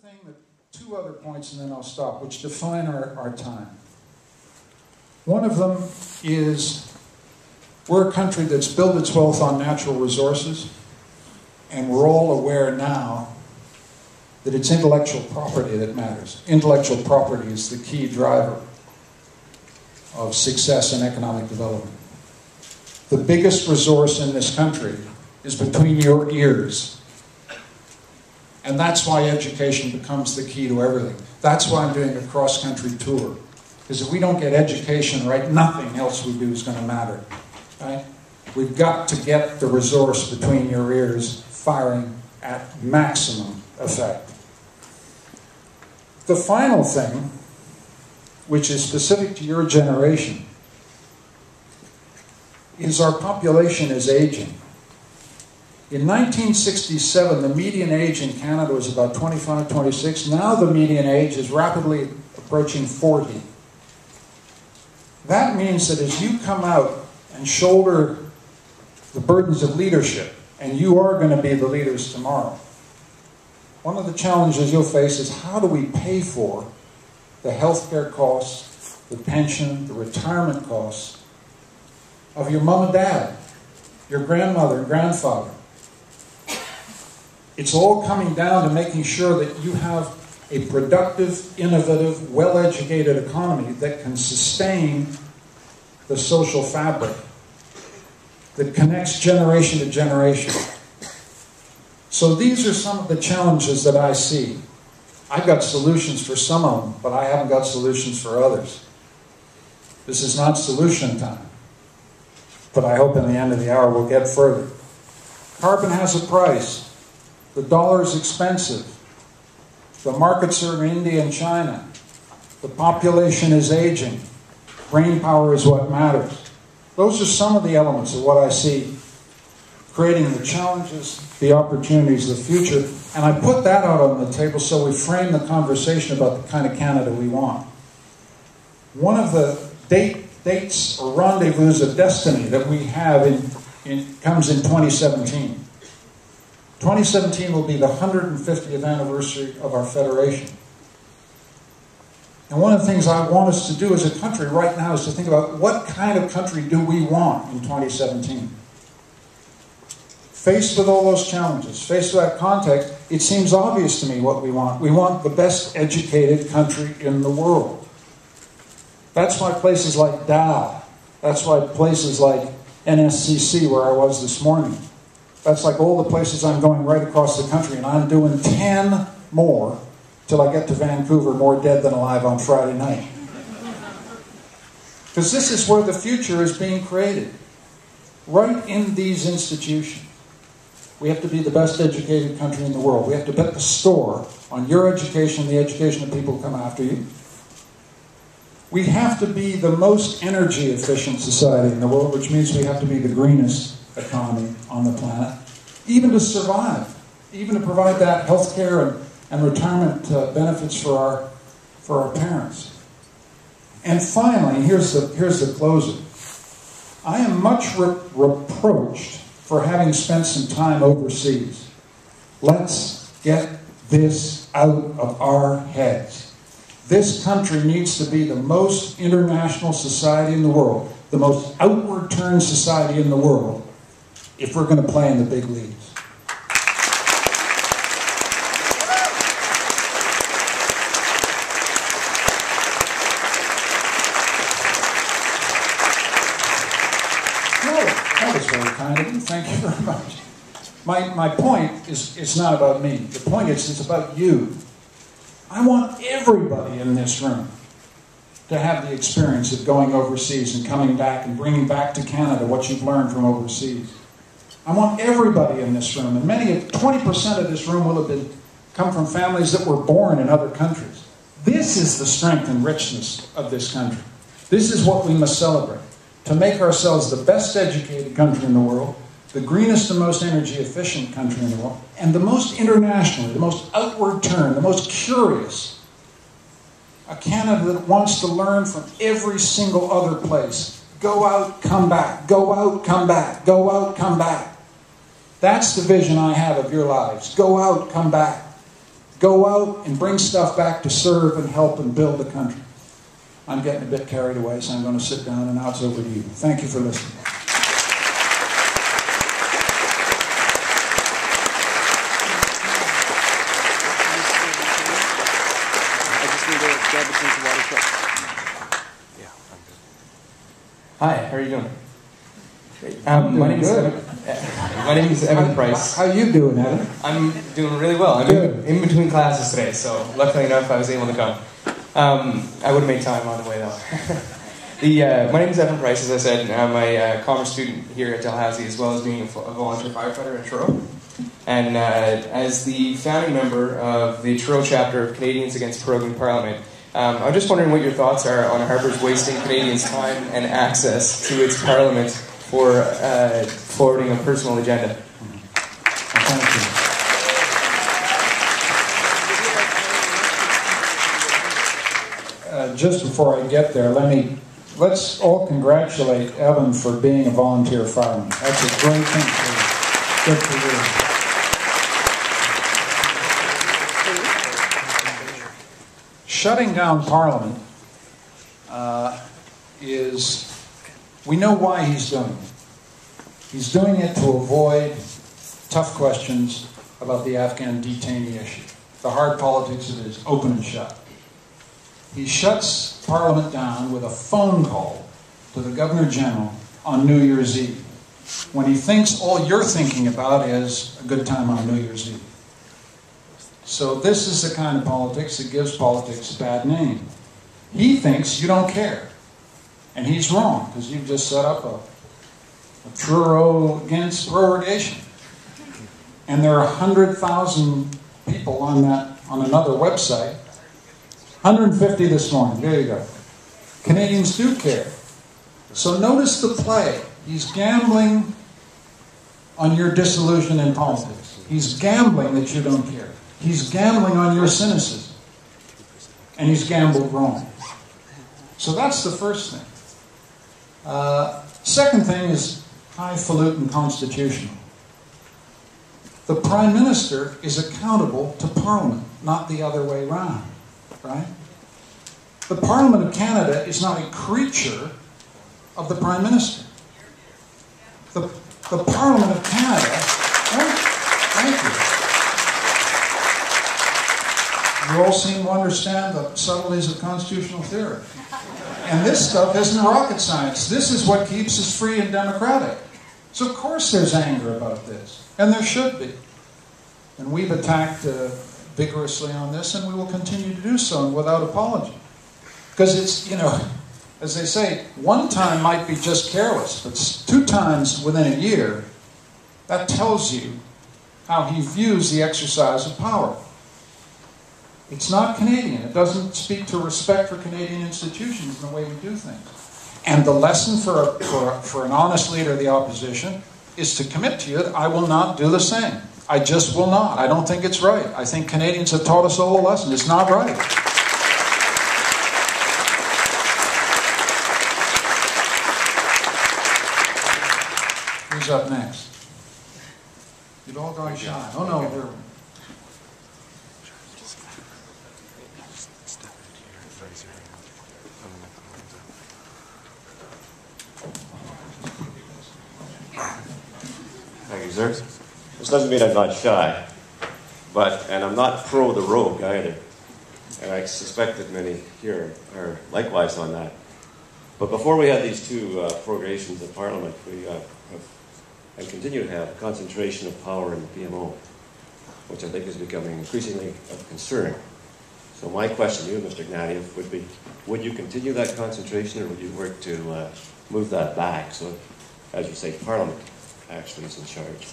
thing that, two other points and then I'll stop, which define our time. One of them is we're a country that's built its wealth on natural resources, and we're all aware now that it's intellectual property that matters. Intellectual property is the key driver of success and economic development. The biggest resource in this country is between your ears. And that's why education becomes the key to everything. That's why I'm doing a cross-country tour. Because if we don't get education right, nothing else we do is going to matter. Right? We've got to get the resource between your ears firing at maximum effect. The final thing, which is specific to your generation, is our population is aging. In 1967, the median age in Canada was about 25, 26. Now the median age is rapidly approaching 40. That means that as you come out and shoulder the burdens of leadership, and you are going to be the leaders tomorrow, one of the challenges you'll face is how do we pay for the healthcare costs, the pension, the retirement costs of your mom and dad, your grandmother and grandfather. It's all coming down to making sure that you have a productive, innovative, well-educated economy that can sustain the social fabric, that connects generation to generation. So these are some of the challenges that I see. I've got solutions for some of them, but I haven't got solutions for others. This is not solution time. But I hope in the end of the hour we'll get further. Carbon has a price. The dollar is expensive. The markets are in India and China. The population is aging. Brain power is what matters. Those are some of the elements of what I see creating the challenges, the opportunities, the future. And I put that out on the table so we frame the conversation about the kind of Canada we want. One of the dates or rendezvous of destiny that we have comes in 2017. 2017 will be the 150th anniversary of our federation. And one of the things I want us to do as a country right now is to think about what kind of country do we want in 2017. Faced with all those challenges, faced with that context, it seems obvious to me what we want. We want the best educated country in the world. That's why places like Dow, that's why places like NSCC, where I was this morning, that's like all the places I'm going right across the country, and I'm doing 10 more till I get to Vancouver, more dead than alive on Friday night. Because this is where the future is being created, right in these institutions. We have to be the best educated country in the world. We have to bet the store on your education, the education of people who come after you. We have to be the most energy efficient society in the world, which means we have to be the greenest economy on the planet, even to survive, even to provide that health care and retirement benefits for our parents. And finally, here's the closer. I am much reproached for having spent some time overseas. Let's get this out of our heads. This country needs to be the most international society in the world, the most outward turned society in the world, if we're going to play in the big leagues. That was very kind of you. Thank you very much. My point is, it's not about me. The point is, it's about you. I want everybody in this room to have the experience of going overseas and coming back and bringing back to Canada what you've learned from overseas. I want everybody in this room, and 20% of this room will have come from families that were born in other countries. This is the strength and richness of this country. This is what we must celebrate. To make ourselves the best educated country in the world, the greenest and most energy efficient country in the world, and the most international, the most outward turned, the most curious. A Canada that wants to learn from every single other place. Go out, come back. Go out, come back. Go out, come back. That's the vision I have of your lives. Go out, come back. go out and bring stuff back to serve and help and build the country. I'm getting a bit carried away, so I'm going to sit down, and now it's over to you. Thank you for listening. Hi, how are you doing? My name is Evan Price. How you doing, Evan? I'm doing really well. I'm in between classes today, so luckily enough I was able to come. I would have made time on the way though. My name is Evan Price, as I said. I'm a commerce student here at Dalhousie, as well as being a volunteer firefighter in Truro. And as the founding member of the Truro chapter of Canadians Against Proroguing Parliament, I'm just wondering what your thoughts are on Harper's wasting Canadians' time and access to its parliament for forwarding a personal agenda. Thank you. Just before I get there, let's all congratulate Evan for being a volunteer fireman. That's a great thing for you. Good for you. Shutting down Parliament we know why he's doing it. He's doing it to avoid tough questions about the Afghan detainee issue. The hard politics of it is open and shut. He shuts Parliament down with a phone call to the Governor General on New Year's Eve, when he thinks all you're thinking about is a good time on New Year's Eve. So this is the kind of politics that gives politics a bad name. He thinks you don't care. And he's wrong, because you've just set up a Truro against prorogation. And there are 100,000 people on another website. 150 this morning. There you go. Canadians do care. So notice the play. He's gambling on your disillusion in politics. He's gambling that you don't care. He's gambling on your cynicism. And he's gambled wrong. So that's the first thing. Second thing is highfalutin constitutional. The Prime Minister is accountable to Parliament, not the other way around, right? The Parliament of Canada is not a creature of the Prime Minister. The Parliament of Canada... Oh, thank you. You all seem to understand the subtleties of constitutional theory. And this stuff isn't rocket science. This is what keeps us free and democratic. So of course there's anger about this. And there should be. And we've attacked vigorously on this, and we will continue to do so without apology. Because it's, you know, as they say, one time might be just careless, but 2 times within a year, that tells you how he views the exercise of power. It's not Canadian. It doesn't speak to respect for Canadian institutions and the way we do things. And the lesson for an honest leader of the opposition is to commit to you that I will not do the same. I just will not. I don't think it's right. I think Canadians have taught us all a lesson. It's not right. Who's up next? You've all gone shy. Oh no, here. Thank you, sir. This doesn't mean I'm not shy, and I'm not pro the rogue either. And I suspect that many here are likewise on that. But before we had these 2 prorogations of Parliament, we have and continue to have a concentration of power in the PMO, which I think is becoming increasingly of concern. So my question to you, Mr. Ignatieff, would be, would you continue that concentration, or would you work to move that back so, as you say, Parliament actually is in charge?